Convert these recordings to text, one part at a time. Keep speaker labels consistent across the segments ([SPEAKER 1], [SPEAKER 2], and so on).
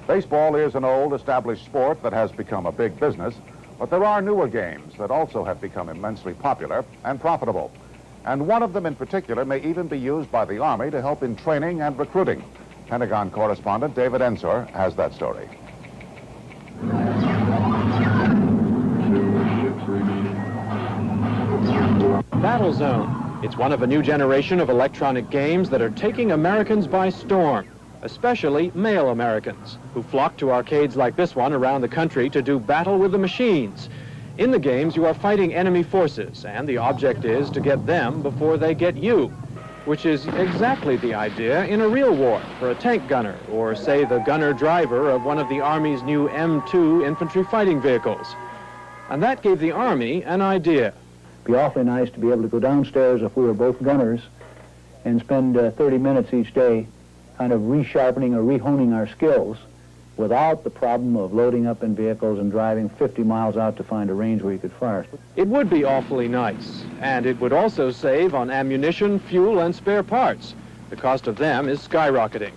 [SPEAKER 1] Baseball is an old, established sport that has become a big business, but there are newer games that also have become immensely popular and profitable. And one of them in particular may even be used by the Army to help in training and recruiting. Pentagon correspondent David Ensor has that story.
[SPEAKER 2] Battlezone. It's one of a new generation of electronic games that are taking Americans by storm, especially male Americans, who flock to arcades like this one around the country to do battle with the machines. In the games, you are fighting enemy forces, and the object is to get them before they get you, which is exactly the idea in a real war for a tank gunner, or say the gunner driver of one of the Army's new M2 infantry fighting vehicles. And that gave the Army an idea.
[SPEAKER 3] It'd be awfully nice to be able to go downstairs if we were both gunners and spend 30 minutes each day kind of resharpening or rehoning our skills without the problem of loading up in vehicles and driving 50 miles out to find a range where you could fire.
[SPEAKER 2] It would be awfully nice, and it would also save on ammunition, fuel, and spare parts. The cost of them is skyrocketing.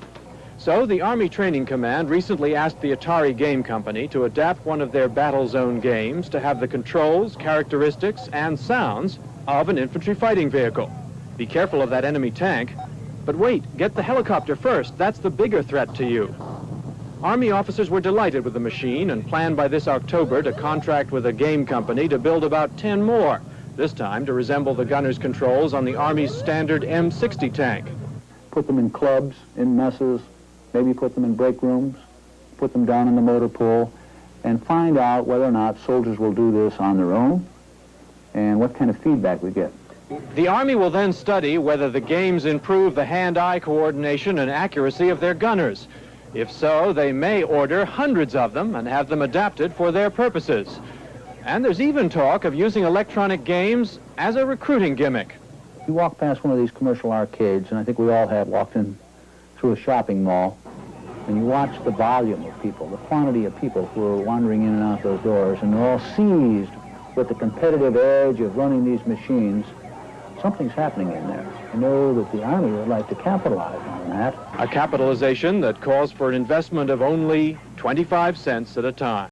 [SPEAKER 2] So the Army Training Command recently asked the Atari Game Company to adapt one of their Battlezone games to have the controls, characteristics, and sounds of an infantry fighting vehicle. Be careful of that enemy tank. But wait, get the helicopter first. That's the bigger threat to you. Army officers were delighted with the machine and planned by this October to contract with a game company to build about 10 more, this time to resemble the gunner's controls on the Army's standard M60 tank.
[SPEAKER 3] Put them in clubs, in messes, maybe put them in break rooms, put them down in the motor pool, and find out whether or not soldiers will do this on their own and what kind of feedback we get.
[SPEAKER 2] The Army will then study whether the games improve the hand-eye coordination and accuracy of their gunners. If so, they may order hundreds of them and have them adapted for their purposes. And there's even talk of using electronic games as a recruiting gimmick.
[SPEAKER 3] You walk past one of these commercial arcades, and I think we all have walked in through a shopping mall, and you watch the volume of people, the quantity of people who are wandering in and out those doors, and they're all seized with the competitive edge of running these machines. Something's happening in there. I know that the Army would like to capitalize on that.
[SPEAKER 2] A capitalization that calls for an investment of only 25 cents at a time.